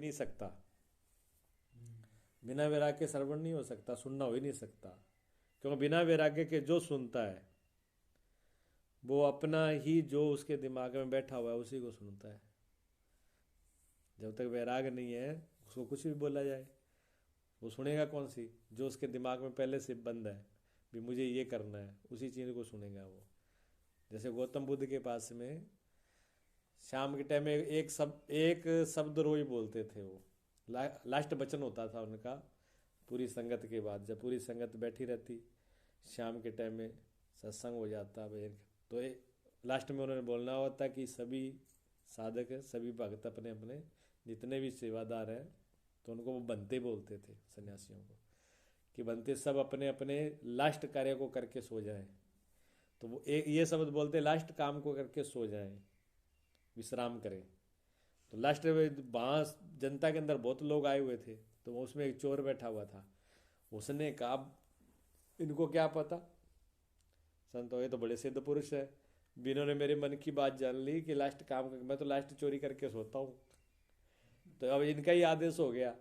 नहीं सकता, बिना वैराग्य के श्रवण नहीं हो सकता, सुनना हो ही नहीं सकता। क्योंकि बिना वैराग्य के जो सुनता है वो अपना ही जो उसके दिमाग में बैठा हुआ है उसी को सुनता है। जब तक वैराग नहीं है उसको कुछ भी बोला जाए वो सुनेगा कौन सी? जो उसके दिमाग में पहले से बंद है भी मुझे ये करना है, उसी चीज़ को सुनेगा वो। जैसे गौतम बुद्ध के पास में शाम के टाइम में एक शब्द रोज बोलते थे वो। लास्ट वचन होता था उनका पूरी संगत के बाद, जब पूरी संगत बैठी रहती शाम के टाइम में सत्संग हो जाता भजन, तो लास्ट में उन्होंने बोलना होता कि सभी साधक सभी भक्त अपने अपने जितने भी सेवादार हैं, तो उनको वो बनते बोलते थे सन्यासियों को कि बनते सब अपने अपने लास्ट कार्य को करके सो जाएं। तो वो ये शब्द बोलते लास्ट काम को करके सो जाएं, विश्राम करें। तो लास्ट में वहाँ जनता के अंदर बहुत लोग आए हुए थे, तो उसमें एक चोर बैठा हुआ था। उसने कहा इनको क्या पता, संतो ये तो बड़े सिद्ध पुरुष है, इन्होंने मेरे मन की बात जान ली कि लास्ट काम कर, मैं तो लास्ट चोरी करके सोता हूँ। तो अब इनका ही आदेश हो गया,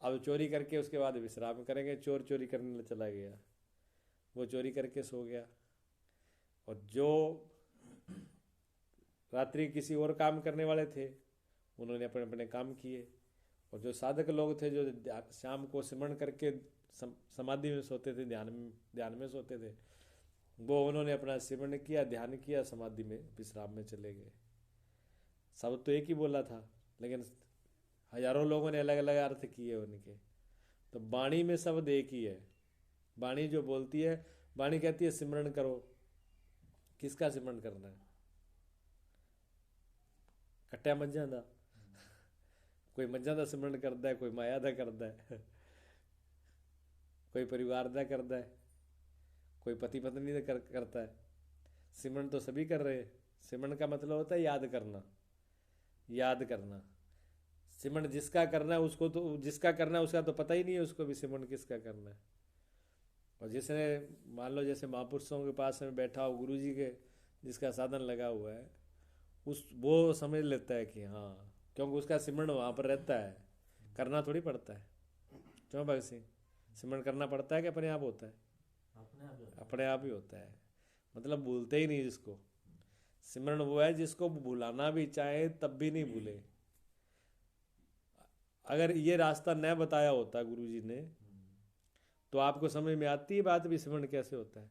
अब चोरी करके उसके बाद विश्राम करेंगे। चोर चोरी करने चला गया, वो चोरी करके सो गया। और जो रात्रि किसी और काम करने वाले थे उन्होंने अपने अपने काम किए। और जो साधक लोग थे जो शाम को सिमरण करके समाधि में सोते थे, ध्यान में सोते थे, वो उन्होंने अपना सिमरण किया, ध्यान किया, समाधि में विश्राम में चले गए। सब तो एक ही बोला था, लेकिन हजारों लोगों ने अलग अलग अर्थ किए उनके। तो वाणी में शब्द एक ही है। वाणी जो बोलती है, वाणी कहती है सिमरण करो। किसका सिमरण करना है? कट्टिया मज्झां दा। कोई मज्झां दा सिमरण करता है, कोई माया दा करता है, कोई परिवार दा करता है, कोई पति पत्नी दा करता है। सिमरण तो सभी कर रहे हैं। सिमरण का मतलब होता है याद करना, याद करना। सिमरण जिसका करना है उसको तो, जिसका करना है उसका तो पता ही नहीं है उसको भी सिमरण किसका करना है। और जिसने मान लो जैसे महापुरुषों के पास में बैठा हो, गुरु जी के जिसका साधन लगा हुआ है, उस वो समझ लेता है कि हाँ, क्योंकि उसका सिमरण वहाँ पर रहता है, करना थोड़ी पड़ता है। क्यों भगत सिंह, सिमरण करना पड़ता है कि अपने आप होता है? अपने आप ही होता है। मतलब भूलते ही नहीं जिसको। सिमरण वो है जिसको भुलाना भी चाहे तब भी नहीं भूले। अगर ये रास्ता न बताया होता गुरु जी ने तो आपको समझ में आती है बात भी सिमरण कैसे होता है।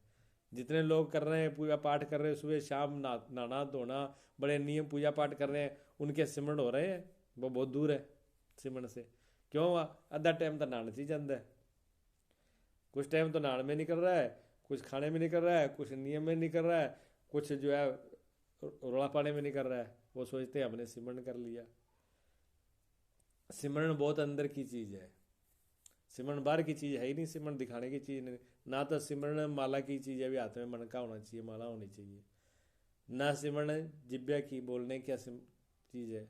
जितने लोग कर रहे हैं पूजा पाठ कर रहे हैं, सुबह शाम नहाना धोना, बड़े नियम पूजा पाठ कर रहे हैं, उनके सिमरण हो रहे हैं? वो बहुत दूर है सिमरण से। क्यों? आधा टाइम तो नहाने से जाता है, कुछ टाइम तो नहाने में निकल रहा है, कुछ खाने में निकल रहा है, कुछ नियम में निकल रहा है, कुछ जो है रोड़ा पाने में निकल रहा है। वो सोचते हैं हमने सिमरण कर लिया। सिमरण बहुत अंदर की चीज़ है, सिमरण बाहर की चीज़ है ही नहीं, सिमरण दिखाने की चीज़ नहीं। ना तो सिमरण माला की चीज़ है, भी हाथ में मनका होना चाहिए, माला होनी चाहिए। ना सिमरण जिब्या की बोलने क्या चीज़ है।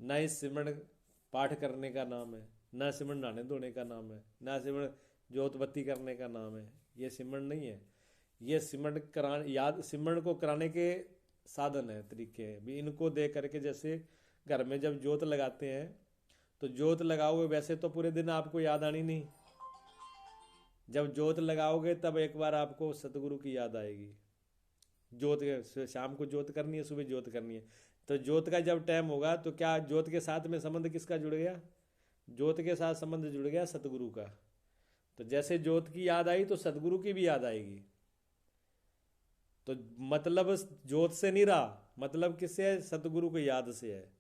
ना ही सिमरण पाठ करने का नाम है, ना सिमरण नहाने धोने का नाम है, ना सिमरण जोत बत्ती करने का नाम है। ये सिमरण नहीं है। ये सिमरण करा याद सिमरण को कराने के साधन है, तरीके हैं भी। इनको दे करके जैसे घर में जब जोत लगाते हैं तो जोत लगाओगे, वैसे तो पूरे दिन आपको याद आनी नहीं। जब जोत लगाओगे तब एक बार आपको सतगुरु की याद आएगी। जोत शाम को जोत करनी है, सुबह जोत करनी है। तो जोत का जब टाइम होगा तो क्या जोत के साथ में संबंध किसका जुड़ गया? जोत के साथ संबंध जुड़ गया सतगुरु का। तो जैसे जोत की याद आई तो सतगुरु की भी याद आएगी। तो मतलब जोत से नहीं रहा, मतलब किससे है? सतगुरु की याद से है।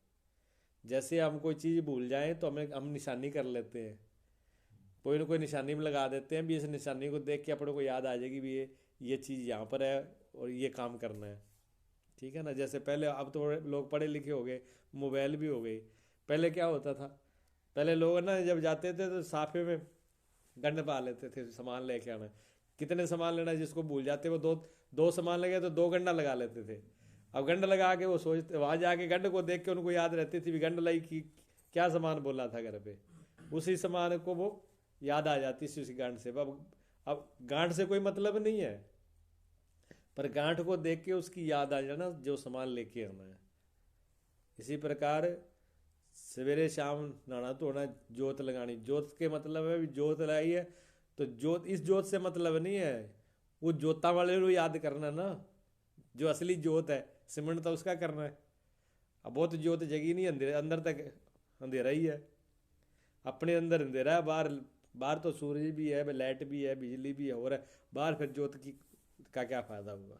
जैसे हम कोई चीज़ भूल जाएं तो हम निशानी कर लेते हैं, कोई ना कोई निशानी में लगा देते हैं भी, इस निशानी को देख के अपने को याद आ जाएगी भी ये चीज़ यहाँ पर है और ये काम करना है। ठीक है ना? जैसे पहले, अब तो लोग पढ़े लिखे हो गए, मोबाइल भी हो गई। पहले क्या होता था? पहले लोग ना जब जाते थे तो साफे में गंड पा लेते थे सामान लेके आना। कितने सामान लेना, जिसको भूल जाते वो दो दो सामान लगे तो दो गंडा लगा लेते थे। अब गंड लगा के वो सोचते, वहां जाके गंड को देख के उनको याद रहती थी भी गंड लाई की क्या सामान बोला था घर पे, उसी सामान को वो याद आ जाती थी उसी गांठ से। अब गांठ से कोई मतलब नहीं है, पर गांठ को देख के उसकी याद आ जाना जो सामान लेके आना है। इसी प्रकार सवेरे शाम नहाना धोना, जोत लगानी। जोत के मतलब है भी जोत लगाई है तो जोत, इस जोत से मतलब नहीं है वो जोता वाले को याद करना ना, जो असली जोत है। सिमरन तो उसका करना है। अब वो तो जोत जगी नहीं, अंधेरे अंदर तक अंधेरा ही है, अपने अंदर अंधेरा है। बाहर बाहर तो सूरज भी है, लाइट भी है, बिजली भी है, हो रहा है बाहर, फिर जोत की का क्या फ़ायदा हुआ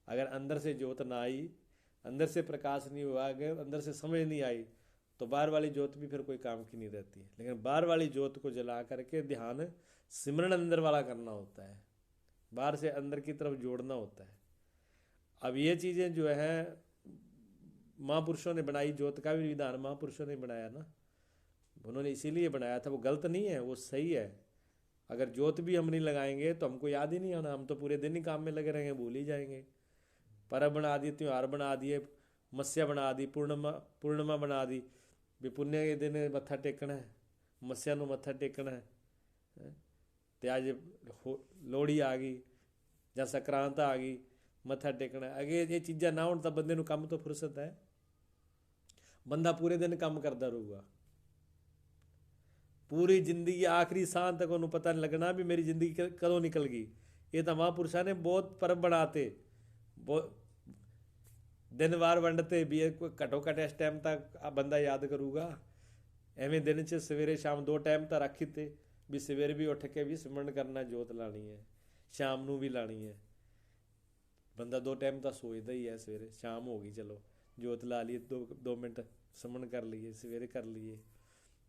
अगर अंदर से जोत ना आई, अंदर से प्रकाश नहीं हुआ, अगर अंदर से समझ नहीं आई तो बाहर वाली जोत भी फिर कोई काम की नहीं रहती। लेकिन बाहर वाली जोत को जला करके ध्यान सिमरन अंदर वाला करना होता है, बाहर से अंदर की तरफ जोड़ना होता है। अब ये चीज़ें जो है महापुरुषों ने बनाई, जोत का भी विधान महापुरुषों ने बनाया ना, उन्होंने इसीलिए बनाया था। वो गलत नहीं है, वो सही है। अगर जोत भी हम नहीं लगाएंगे तो हमको याद ही नहीं आना, हम तो पूरे दिन ही काम में लगे रहेंगे, भूल ही जाएंगे। परब बना दी, त्यौहार बना दिए, मस्या बना दी, पूर्णिमा पूर्णिमा बना दी भी पुण्य के दिन मत्था टेकना है, मस्या ਨੂੰ मत्था टेकना है। ਤੇ ਅੱਜ ਲੋਹੜੀ ਆ ਗਈ ਜਾਂ ਸੰਕਰਾਂਤ ਆ ਗਈ, ਮੱਥਾ ਟੇਕਣਾ। ਅਗੇ ਇਹ ਚੀਜ਼ਾਂ ਨਾ ਹੋਣ ਤਾਂ ਬੰਦੇ ਨੂੰ ਕੰਮ ਤੋਂ ਫੁਰਸਤ ਹੈ, ਬੰਦਾ ਪੂਰੇ ਦਿਨ ਕੰਮ ਕਰਦਾ ਰਹੂਗਾ, ਪੂਰੀ ਜ਼ਿੰਦਗੀ ਆਖਰੀ ਸਾਹ ਤੱਕ ਉਹਨੂੰ ਪਤਾ ਨਹੀਂ ਲੱਗਣਾ ਵੀ ਮੇਰੀ ਜ਼ਿੰਦਗੀ ਕਦੋਂ ਨਿਕਲ ਗਈ। ਇਹ ਤਾਂ ਮਹਾਂਪੁਰਸ਼ਾਂ ਨੇ ਬਹੁਤ ਪਰਬ ਬਣਾਤੇ, ਬਹੁਤ ਦਿਨ ਵਾਰ ਵੰਡਤੇ ਵੀ ਇਹ ਕੋਈ ਘੱਟੋ ਘੱਟ ਇਸ ਟਾਈਮ ਤੱਕ ਆ ਬੰਦਾ ਯਾਦ ਕਰੂਗਾ। ਐਵੇਂ ਦਿਨ 'ਚ ਸਵੇਰੇ ਸ਼ਾਮ 2 ਟਾਈਮ ਤਾਂ ਰੱਖੀ ਤੇ ਵੀ ਸਵੇਰੇ ਵੀ ਉੱਠ ਕੇ ਵੀ ਸਿਮਰਨ ਕਰਨਾ, ਜੋਤ ਲਾਣੀ ਹੈ, ਸ਼ਾਮ ਨੂੰ ਵੀ ਲਾਣੀ ਹੈ। ਬੰਦਾ 2 ਟਾਈਮ ਤਾਂ ਸੋਚਦਾ ਹੀ ਹੈ, ਸਵੇਰੇ ਸ਼ਾਮ ਹੋ ਗਈ ਚਲੋ ਜੋਤ ਲਾ ਲਈਏ, 2 ਮਿੰਟ ਸਿਮਰਨ ਕਰ ਲਈਏ, ਸਵੇਰੇ ਕਰ ਲਈਏ।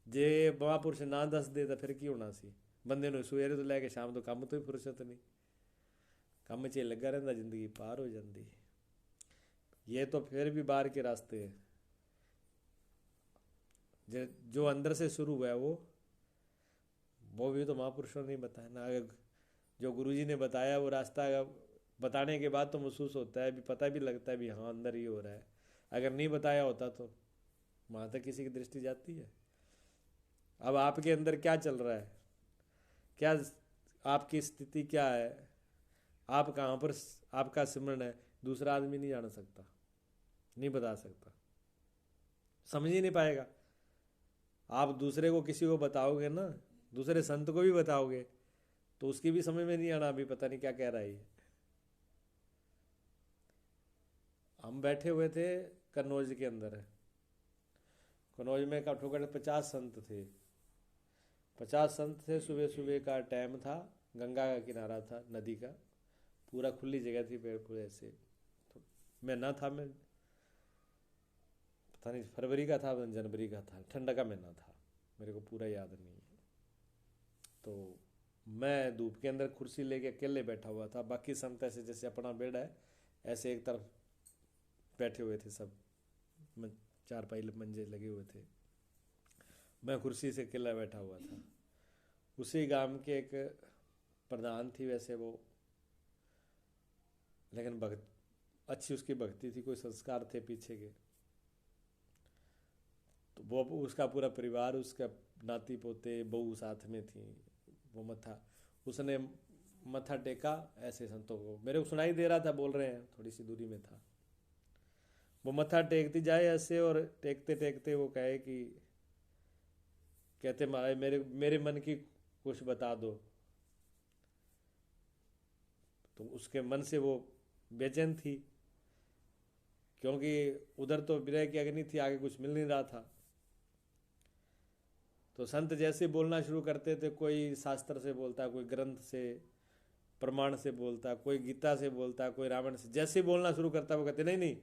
ਜੇ ਮਹਾਂਪੁਰਸ਼ ਨਾ ਦੱਸਦੇ ਤਾਂ ਫਿਰ ਕੀ ਹੋਣਾ ਸੀ? ਬੰਦੇ ਨੂੰ ਸਵੇਰੇ ਤੋਂ ਲੈ ਕੇ ਸ਼ਾਮ ਤੋਂ ਕੰਮ ਤੋਂ ਹੀ ਫੁਰਸਤ ਨਹੀਂ, ਕੰਮ 'ਚ ਲੱਗਾ ਰਹਿੰਦਾ, ਜ਼ਿੰਦਗੀ ਪਾਰ ਹੋ ਜਾਂਦੀ। ये तो फिर भी बाहर के रास्ते हैं, जो अंदर से शुरू हुआ है वो भी तो महापुरुषों ने बताया ना। जो गुरुजी ने बताया वो रास्ता बताने के बाद तो महसूस होता है, भी पता भी लगता है भी हाँ अंदर ही हो रहा है। अगर नहीं बताया होता तो वहाँ तक किसी की दृष्टि जाती है। अब आपके अंदर क्या चल रहा है, क्या आपकी स्थिति क्या है, आप कहाँ पर आपका सिमरन है, दूसरा आदमी नहीं जान सकता, नहीं बता सकता, समझ ही नहीं पाएगा। आप दूसरे को किसी को बताओगे ना, दूसरे संत को भी बताओगे तो उसकी भी समझ में नहीं आना, अभी पता नहीं क्या कह रहा है ये। हम बैठे हुए थे कन्नौज के अंदर, कन्नौज में घट्टो घट्ट 50 संत थे, 50 संत थे। सुबह सुबह का टाइम था, गंगा का किनारा था, नदी का, पूरा खुली जगह थी, पेड़ पूरे ऐसे। तो मैं ना था, मैं पता नहीं फरवरी का था जनवरी का था, ठंड का महीना था, मेरे को पूरा याद नहीं है। तो मैं धूप के अंदर कुर्सी लेके अकेले बैठा हुआ था, बाकी संत ऐसे जैसे अपना बेड है ऐसे एक तरफ बैठे हुए थे, सब 4 मंजे लगे हुए थे, मैं कुर्सी से अकेला बैठा हुआ था। उसी गांव के एक प्रधान थी वैसे वो, लेकिन भक्त अच्छी उसकी भक्ति थी, कोई संस्कार थे पीछे के। तो वो उसका पूरा परिवार, उसका नाती पोते बहू साथ में थी। वो उसने मत्था टेका ऐसे संतों को, मेरे को सुनाई दे रहा था, बोल रहे हैं, थोड़ी सी दूरी में था। वो मत्था टेकती जाए ऐसे, और टेकते टेकते वो कहे कि कहते महाराज मेरे मन की कुछ बता दो। तो उसके मन से वो बेचैन थी, क्योंकि उधर तो विरह की अग्नि थी, आगे कुछ मिल नहीं रहा था। तो संत जैसे बोलना शुरू करते थे, कोई शास्त्र से बोलता, कोई ग्रंथ से प्रमाण से बोलता, कोई गीता से बोलता, कोई रामायण से, जैसे बोलना शुरू करता वो कहते नहीं नहीं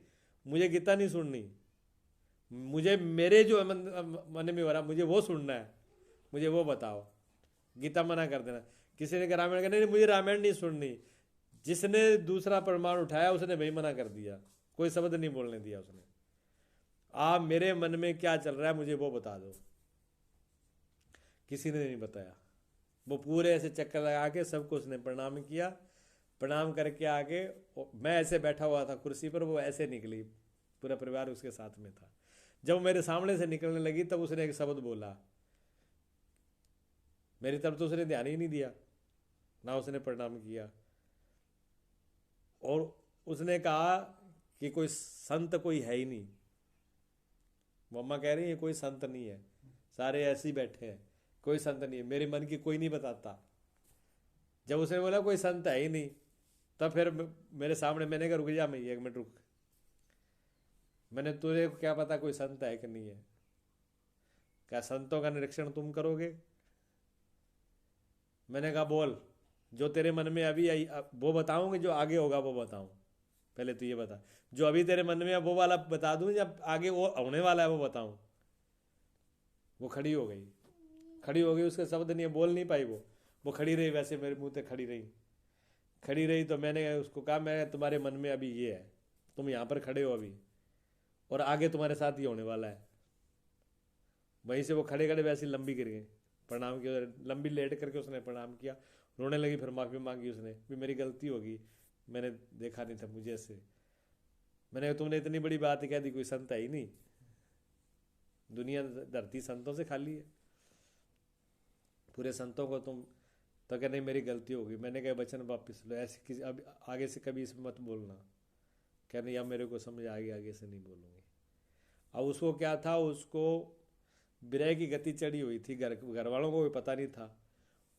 मुझे गीता नहीं सुननी, मुझे मेरे जो मन में हो रहा मुझे वो सुनना है, मुझे वो बताओ। गीता मना कर देना, किसी ने कहा रामायण का, नहीं मुझे रामायण नहीं सुननी। जिसने दूसरा प्रमाण उठाया उसने वही मना कर दिया, कोई शब्द नहीं बोलने दिया उसने। आप मेरे मन में क्या चल रहा है मुझे वो बता दो। किसी ने नहीं बताया। वो पूरे ऐसे चक्कर लगा के सबको उसने प्रणाम किया, प्रणाम करके आके मैं ऐसे बैठा हुआ था कुर्सी पर, वो ऐसे निकली, पूरा परिवार उसके साथ में था। जब मेरे सामने से निकलने लगी तब उसने एक शब्द बोला, मेरी तरफ तो उसने ध्यान ही नहीं दिया, ना उसने प्रणाम किया। और उसने कहा कि कोई संत कोई है ही नहीं, मम्मा कह रही है कोई संत नहीं है, सारे ऐसे ही बैठे हैं, कोई संत नहीं है, मेरे मन की कोई नहीं बताता। जब उसने बोला कोई संत है ही नहीं, तब फिर मेरे सामने मैंने कहा रुक जा, मैं 1 मिनट रुक, मैंने तुझे क्या पता कोई संत है कि नहीं है? क्या संतों का निरीक्षण तुम करोगे? मैंने कहा बोल, जो तेरे मन में अभी आई वो बताऊंगी, जो आगे होगा वो बताऊं? पहले तो ये बता, जो अभी तेरे मन में है वो वाला बता दूं, जब आगे वो होने वाला है वो बताऊं? वो खड़ी हो गई, खड़ी हो गई, उसके शब्द नहीं, बोल नहीं पाई वो खड़ी रही, वैसे मेरे मुंह पे खड़ी रही। खड़ी रही तो मैंने उसको कहा, मैं तुम्हारे मन में अभी ये है, तुम यहाँ पर खड़े हो अभी, और आगे तुम्हारे साथ ये होने वाला है। वहीं से वो खड़े खड़े वैसे लंबी गिर गई, प्रणाम किया, लंबी लेट करके उसने प्रणाम किया, रोने लगी, फिर माफ़ी मांगी उसने भी, मेरी गलती होगी, मैंने देखा नहीं था मुझे ऐसे। मैंने कहा तुमने इतनी बड़ी बात कह दी, कोई संत है ही नहीं, दुनिया धरती संतों से खाली है, पूरे संतों को तुम तो कह नहीं मेरी गलती होगी। मैंने कहा वचन वापिस लो, ऐसे किसी अब आगे से कभी इसमें मत बोलना। कह नहीं अब मेरे को समझ आ गई, आगे से नहीं बोलूँगी। अब उसको क्या था, उसको विरह की गति चढ़ी हुई थी, घर वालों को भी पता नहीं था,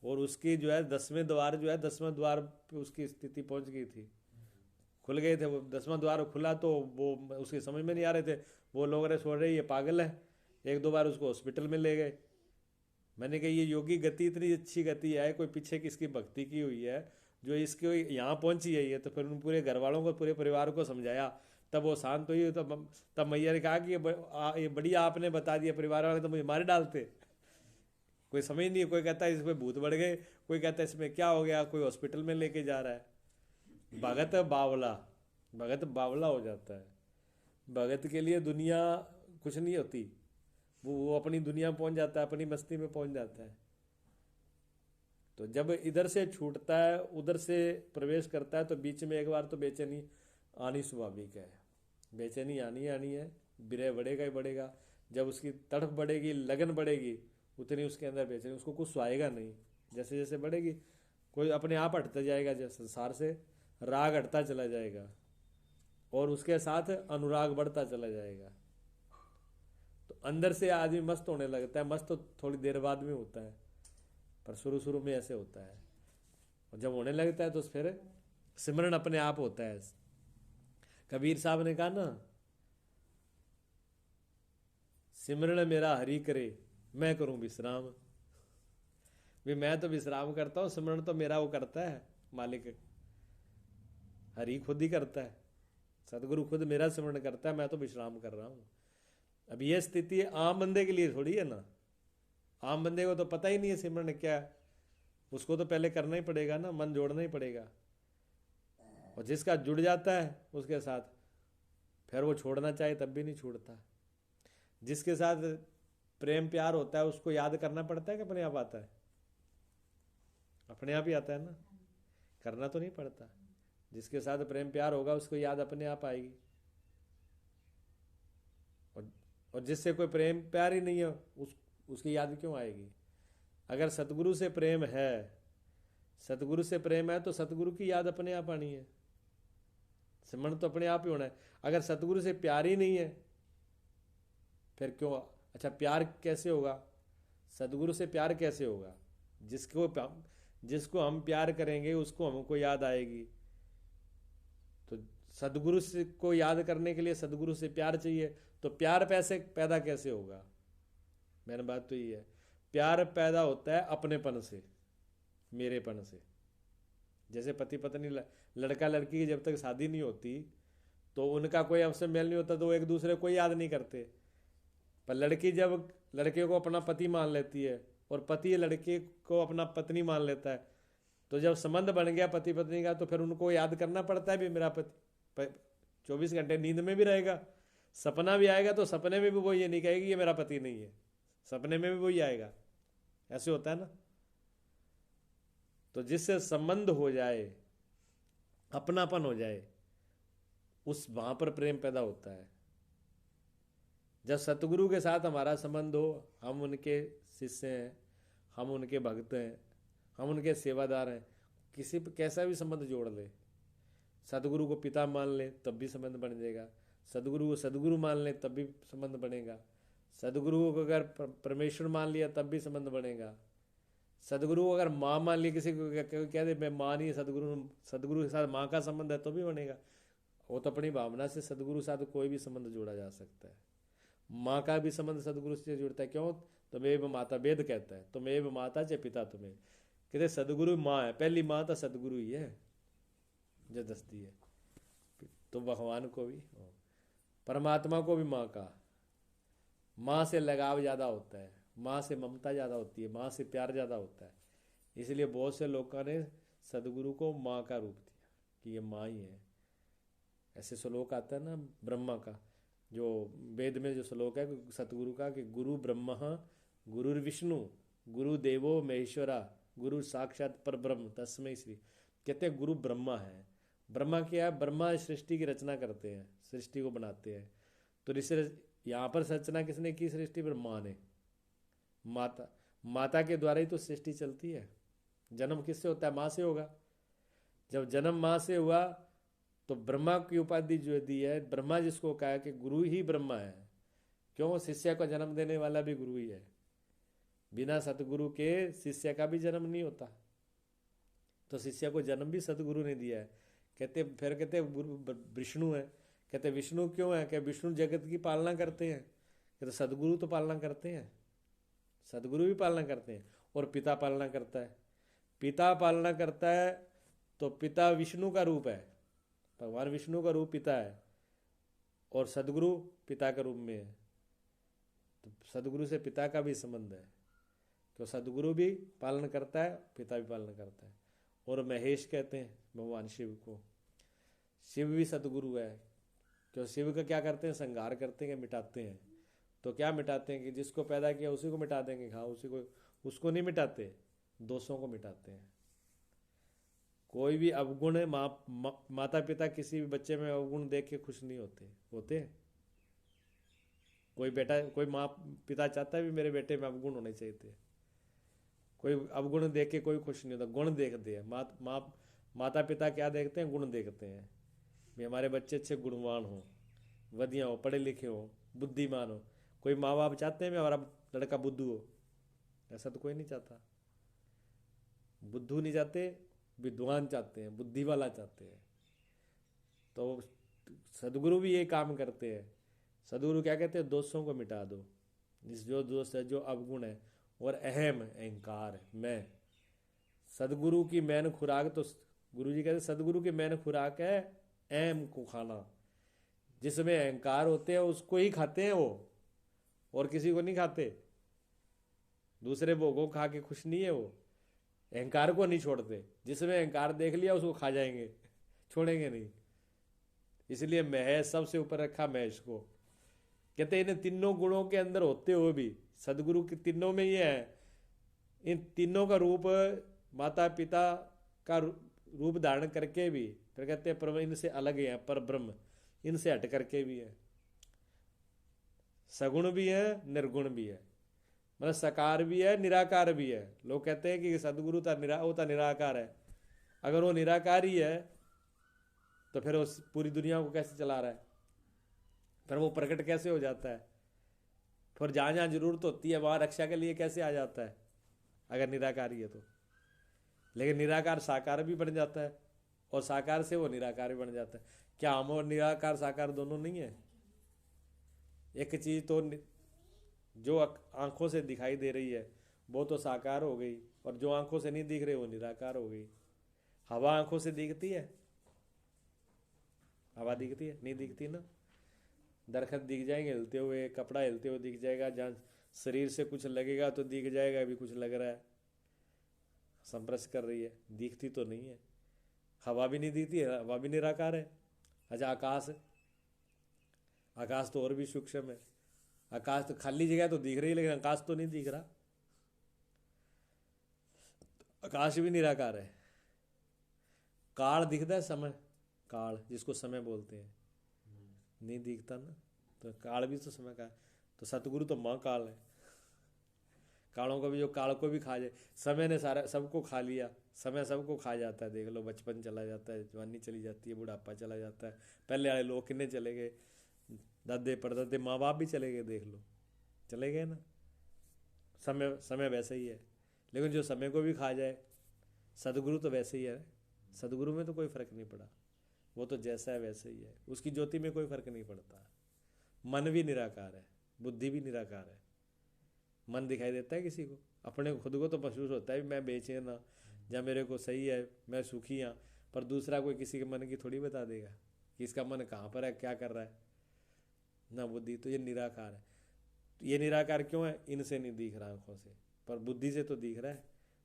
और उसकी जो है 10वें द्वार जो है 10वें द्वार पे उसकी स्थिति पहुंच गई थी, खुल गए थे वो। 10वां द्वार खुला तो वो उसकी समझ में नहीं आ रहे थे, वो लोग ने सोच रहे ये पागल है, 1-2 बार उसको हॉस्पिटल में ले गए। मैंने कहा ये योगी गति इतनी अच्छी गति है, कोई पीछे किसकी भक्ति की हुई है जो इसके यहाँ पहुंची है ये। तो फिर उन पूरे घर वालों को, पूरे परिवार को समझाया, तब वो शांत हुई। तब मैया ने कहा कि ये बढ़िया आपने बता दिया, परिवार वाले तो मुझे मार डालते, कोई समझ नहीं है। कोई कहता है इसमें भूत बढ़ गए, कोई कहता है इसमें क्या हो गया, कोई हॉस्पिटल में लेके जा रहा है। भगत बावला, भगत बावला हो जाता है। भगत के लिए दुनिया कुछ नहीं होती, वो अपनी दुनिया में पहुंच जाता है, अपनी मस्ती में पहुंच जाता है। तो जब इधर से छूटता है उधर से प्रवेश करता है, तो बीच में एक बार तो बेचैनी आनी स्वाभाविक है, बेचैनी आनी है, विरह बढ़ेगा ही बढ़ेगा। जब उसकी तड़फ बढ़ेगी, लगन बढ़ेगी, उतनी उसके अंदर बेचैनी, उसको कुछ सुहाएगा नहीं। जैसे जैसे बढ़ेगी, कोई अपने आप हटता जाएगा, जैसे संसार से राग हटता चला जाएगा, और उसके साथ अनुराग बढ़ता चला जाएगा। तो अंदर से आदमी मस्त होने लगता है। मस्त तो थोड़ी देर बाद में होता है, पर शुरू शुरू में ऐसे होता है, और जब होने लगता है तो फिर सिमरन अपने आप होता है। कबीर साहब ने कहा ना, सिमरन मेरा हरि करे, मैं करूं विश्राम। भी मैं तो विश्राम करता हूं, सिमरन तो मेरा वो करता है मालिक, हरि खुद ही करता है, सदगुरु खुद मेरा सिमरन करता है, मैं तो विश्राम कर रहा हूं। अब ये स्थिति आम बंदे के लिए थोड़ी है ना, आम बंदे को तो पता ही नहीं है सिमरन क्या है, उसको तो पहले करना ही पड़ेगा ना, मन जोड़ना ही पड़ेगा। और जिसका जुड़ जाता है उसके साथ, फिर वो छोड़ना चाहे तब भी नहीं छोड़ता। जिसके साथ प्रेम प्यार होता है उसको याद करना पड़ता है कि अपने आप आता है? अपने आप ही आता है ना, करना तो नहीं पड़ता। जिसके साथ प्रेम प्यार होगा उसको याद अपने आप आएगी। और जिससे कोई प्रेम प्यार ही नहीं है उसकी याद क्यों आएगी? अगर सतगुरु से प्रेम है, सतगुरु से प्रेम है तो सतगुरु की याद अपने आप आनी है, सिमरन तो अपने आप ही होना है। अगर सतगुरु से प्यार ही नहीं है फिर क्यों? अच्छा प्यार कैसे होगा? सतगुरु से प्यार कैसे होगा? जिसको हम प्यार करेंगे उसको हमको याद आएगी। तो सदगुरु से को याद करने के लिए सदगुरु से प्यार चाहिए, तो प्यार पैदा कैसे होगा? मेरी बात तो ये है, प्यार पैदा होता है अपनेपन से, मेरेपन से। जैसे पति पत्नी, लड़का लड़की की जब तक शादी नहीं होती तो उनका कोई आपसे मेल नहीं होता, तो वो एक दूसरे को याद नहीं करते। पर लड़की जब लड़के को अपना पति मान लेती है और पति लड़के को अपना पत्नी मान लेता है, तो जब संबंध बन गया पति पत्नी का, तो फिर उनको याद करना पड़ता है भी मेरा पति 24 घंटे नींद में भी रहेगा, सपना भी आएगा तो सपने में भी वो ये नहीं कहेगी ये मेरा पति नहीं है, सपने में भी वही आएगा। ऐसे होता है ना। तो जिससे संबंध हो जाए, अपनापन हो जाए, उस वहां पर प्रेम पैदा होता है। जब सतगुरु के साथ हमारा संबंध हो, हम उनके शिष्य हैं, हम उनके भक्त हैं, हम उनके सेवादार हैं, किसी पर कैसा भी संबंध जोड़ ले, सदगुरु को पिता मान ले तब भी संबंध बन जाएगा, सदगुरु को सदगुरु मान ले तब भी संबंध बनेगा। सदगुरु को अगर परमेश्वर मान लिया तब भी संबंध बनेगा। सदगुरु को अगर माँ मान लिया, किसी को कह दे मैं माँ नहीं, सदगुरु के साथ माँ का संबंध है तो भी बनेगा। वो तो अपनी भावना से सदगुरु के साथ कोई भी संबंध जोड़ा जा सकता है। माँ का भी संबंध सदगुरु से जुड़ता है। क्यों? तुम्हें माता, वेद कहता है तुम्हें माता चे पिता तुम्हें, कहते सदगुरु माँ है, पहली माँ तो सदगुरु ही है जो दसती है। तो भगवान को भी, परमात्मा को भी माँ का, माँ से लगाव ज़्यादा होता है, माँ से ममता ज़्यादा होती है, माँ से प्यार ज़्यादा होता है। इसलिए बहुत से लोगों ने सदगुरु को माँ का रूप दिया कि ये माँ ही है। ऐसे श्लोक आता है ना ब्रह्मा का, जो वेद में जो श्लोक है सतगुरु का कि गुरु ब्रह्मा गुरुर्विष्णु गुरुदेवो महेश्वरा गुरु साक्षात पर ब्रह्म तस्मै श्री। कहते हैं गुरु ब्रह्मा है। ब्रह्मा क्या है? ब्रह्मा सृष्टि की रचना करते हैं, सृष्टि को बनाते हैं। तो यहाँ पर रचना किसने की? सृष्टि पर माँ ने, माता के द्वारा ही तो सृष्टि चलती है। जन्म किससे होता है? माँ से होगा। जब जन्म माँ से हुआ तो ब्रह्मा की उपाधि जो दी है, ब्रह्मा जिसको कहा है कि गुरु ही ब्रह्मा है। क्यों? शिष्य को जन्म देने वाला भी गुरु ही है। बिना सतगुरु के शिष्य का भी जन्म नहीं होता। तो शिष्य को जन्म भी सतगुरु ने दिया है। कहते गुरु विष्णु है। कहते विष्णु क्यों है? कि विष्णु जगत की पालना करते हैं। कहते सदगुरु तो पालना करते हैं, सदगुरु भी पालना करते हैं। और पिता पालना करता है। पिता पालना करता है तो पिता विष्णु का रूप है, भगवान विष्णु का रूप पिता है, और सदगुरु पिता का रूप में है। तो सदगुरु से पिता का भी संबंध है। तो सदगुरु भी पालन करता है, पिता भी पालन करता है। और महेश कहते हैं भगवान शिव को। शिव भी सदगुरु है। क्यों? शिव का क्या करते हैं? संहार करते हैं, मिटाते हैं। तो क्या मिटाते हैं? कि जिसको पैदा किया उसी को मिटा देंगे। हाँ, उसी को, उसको नहीं मिटाते, दोषों को मिटाते हैं। कोई भी अवगुण है, माता पिता किसी भी बच्चे में अवगुण देख के खुश नहीं होते। कोई बेटा, कोई माँ पिता चाहता है भी मेरे बेटे में अवगुण होने चाहिए थे। कोई अवगुण देख के कोई खुश नहीं होता, गुण देखते हैं। माता पिता क्या देखते हैं? गुण देखते हैं। भी हमारे बच्चे अच्छे गुणवान हो, वधिया हो, पढ़े लिखे हो, बुद्धिमान हो। कोई माँ बाप चाहते हैं हमारा लड़का बुद्धू हो? ऐसा तो कोई नहीं चाहता। बुद्धू नहीं चाहते, विद्वान चाहते हैं, बुद्धि वाला चाहते हैं। तो सदगुरु भी ये काम करते हैं। सदगुरु क्या कहते हैं? दोषों को मिटा दो, जो दोष है, जो अवगुण है, और अहंकार मैं। सदगुरु की मैन खुराक, तो गुरु जी कहते सदगुरु की मैन खुराक है अहम को खाना। जिसमें अहंकार होते हैं उसको ही खाते हैं वो, और किसी को नहीं खाते। दूसरे भोगों खा के खुश नहीं है वो, अहंकार को नहीं छोड़ते। जिसमें अहंकार देख लिया उसको खा जाएंगे, छोड़ेंगे नहीं। इसलिए महेश सबसे ऊपर रखा महेश को। कहते हैं इन तीनों गुणों के अंदर होते हुए भी सदगुरु के तीनों में ये है। इन तीनों का रूप माता पिता का रूप धारण करके भी, फिर कहते हैं पर इनसे अलग है, पर ब्रह्म इनसे हट करके भी है। सगुण भी है, निर्गुण भी है, मतलब साकार भी है, निराकार भी है। लोग कहते हैं कि सदगुरु वो निराकार है। अगर वो निराकार ही है तो फिर वो पूरी दुनिया को कैसे चला रहा है? फिर वो प्रकट कैसे हो जाता है? फिर जहाँ जहाँ जरूरत होती है वहाँ रक्षा के लिए कैसे आ जाता है अगर निराकार ही है तो? लेकिन निराकार साकार भी बन जाता है, और साकार से वो निराकार भी बन जाता है। क्या हम और निराकार साकार दोनों नहीं है? एक चीज तो जो आंखों से दिखाई दे रही है वो तो साकार हो गई, और जो आंखों से नहीं दिख रही वो निराकार हो गई। हवा आंखों से दिखती है? हवा दिखती है? नहीं दिखती ना। दरख्त दिख जाएंगे हिलते हुए, कपड़ा हिलते हुए दिख जाएगा, जहाँ शरीर से कुछ लगेगा तो दिख जाएगा अभी कुछ लग रहा है, संपर्श कर रही है, दिखती तो नहीं है। हवा भी नहीं दिखती है, हवा भी निराकार है। अच्छा आकाश, आकाश तो और भी सूक्ष्म है। आकाश तो खाली जगह तो दिख रही है, लेकिन आकाश तो नहीं दिख रहा। आकाश भी निराकार है। काल दिखता है? समय, काल जिसको समय बोलते हैं, नहीं दिखता ना। तो काल भी तो समय का है। तो सतगुरु तो माँ काल है। कालों को भी, जो काल को भी खा जाए, समय ने सारा सबको खा लिया। समय सबको खा जाता है। देख लो, बचपन चला जाता है, जवानी चली जाती है, बुढ़ापा चला जाता है। पहले वाले लोग कितने चले गए, दादे परदादे माँ बाप भी चले गए, देख लो। चले गए ना। समय समय वैसे ही है, लेकिन जो समय को भी खा जाए, सदगुरु तो वैसे ही है। सदगुरु में तो कोई फर्क नहीं पड़ा, वो तो जैसा है वैसे ही है, उसकी ज्योति में कोई फर्क नहीं पड़ता। मन भी निराकार है, बुद्धि भी निराकार है। मन दिखाई देता है किसी को, अपने खुद को तो महसूस होता है मैं बेचैन ना, या मेरे को सही है, मैं सुखी हाँ, पर दूसरा कोई किसी के मन की थोड़ी बता देगा कि इसका मन कहाँ पर है, क्या कर रहा है ना। बुद्धि तो ये निराकार है। ये निराकार क्यों है? इनसे नहीं दिख रहा आंखों से, पर बुद्धि से तो दिख रहा है।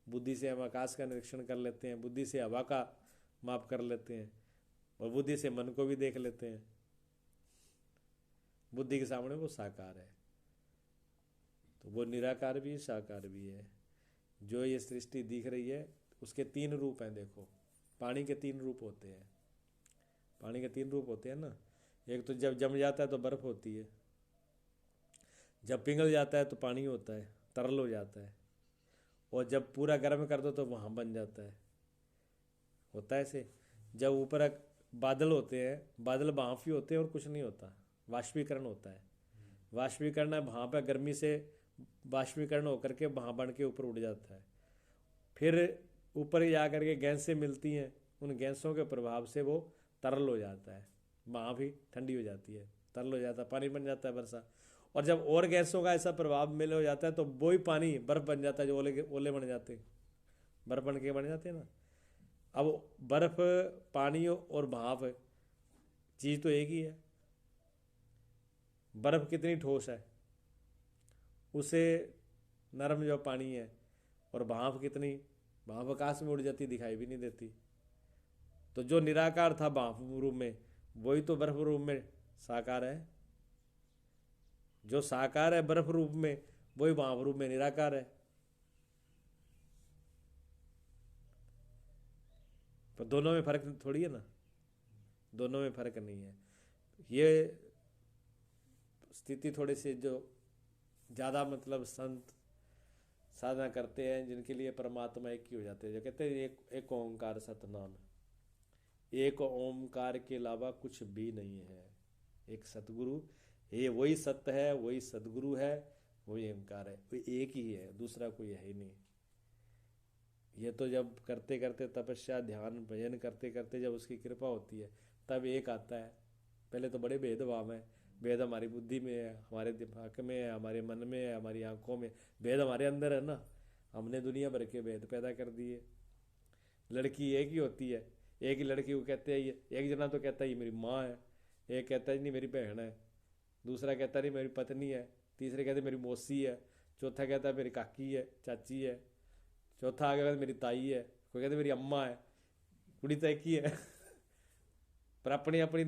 बुद्धि से हम आकाश का निरीक्षण कर लेते हैं, बुद्धि से हवा का माप कर लेते हैं, और बुद्धि से मन को भी देख लेते हैं। बुद्धि के सामने वो साकार है, तो वो निराकार भी साकार भी है। जो ये सृष्टि दिख रही है उसके 3 रूप हैं। देखो, पानी के 3 रूप होते हैं। पानी के 3 रूप होते हैं ना। एक तो जब जम जाता है तो बर्फ होती है, जब पिघल जाता है तो पानी होता है, तरल हो जाता है, और जब पूरा गर्म कर दो तो वहाँ बन जाता है। होता है ऐसे। जब ऊपर बादल होते हैं, बादल भाप ही होते हैं और कुछ नहीं होता, वाष्पीकरण होता है। वाष्पीकरण है, भाप है, गर्मी से वाष्पीकरण होकर के वहाँ बन के ऊपर उड़ जाता है। फिर ऊपर जा कर के गैसें मिलती हैं, उन गैसों के प्रभाव से वो तरल हो जाता है, वहाँ भी ठंडी हो जाती है, तरल हो जाता है, पानी बन जाता है वर्षा। और जब और गैसों का ऐसा प्रभाव मिल हो जाता है तो वही पानी बर्फ बन जाता है, जो ओले ओले बन जाते हैं, बर्फ बन के बन जाते हैं ना। अब बर्फ, पानी और भाप चीज़ तो एक ही है। बर्फ कितनी ठोस है, उसे नरम जो पानी है, और भाप कितनी, भाप आकाश में उड़ जाती, दिखाई भी नहीं देती। तो जो निराकार था भाप रूप में, वही तो बर्फ रूप में साकार है। जो साकार है बर्फ रूप में, वही भाप रूप में निराकार है। पर दोनों में फर्क थोड़ी है ना, दोनों में फर्क नहीं है। ये स्थिति थोड़ी सी जो ज़्यादा मतलब संत साधना करते हैं, जिनके लिए परमात्मा एक ही हो जाते हैं, जो कहते हैं एक ओंकार सतनाम, एक ओंकार के अलावा कुछ भी नहीं है। एक सतगुरु, ये वही सत्य है, वही सदगुरु है, वही ओंकार है, वो एक ही है, दूसरा कोई है ही नहीं। ये तो जब करते करते तपस्या, ध्यान, भजन करते करते जब उसकी कृपा होती है तब एक आता है। पहले तो बड़े भेदभाव हैं, भेद हमारी बुद्धि में है, हमारे दिमाग में है, हमारे मन में है, हमारी आंखों में, भेद हमारे अंदर है ना। हमने दुनिया भर के भेद पैदा कर दिए। लड़की एक ही होती है, एक ही लड़की को कहते हैं, ये एक जना तो कहता है ये मेरी माँ है, एक कहता है नहीं मेरी बहन है, दूसरा कहता है नहीं मेरी पत्नी है, तीसरे कहते मेरी मौसी है, चौथा कहता है मेरी काकी है, चाची है, चौथा आगे कहता मेरी ताई है, कोई कहते मेरी अम्मा है। कुड़ी तो एक ही है पर अपनी अपनी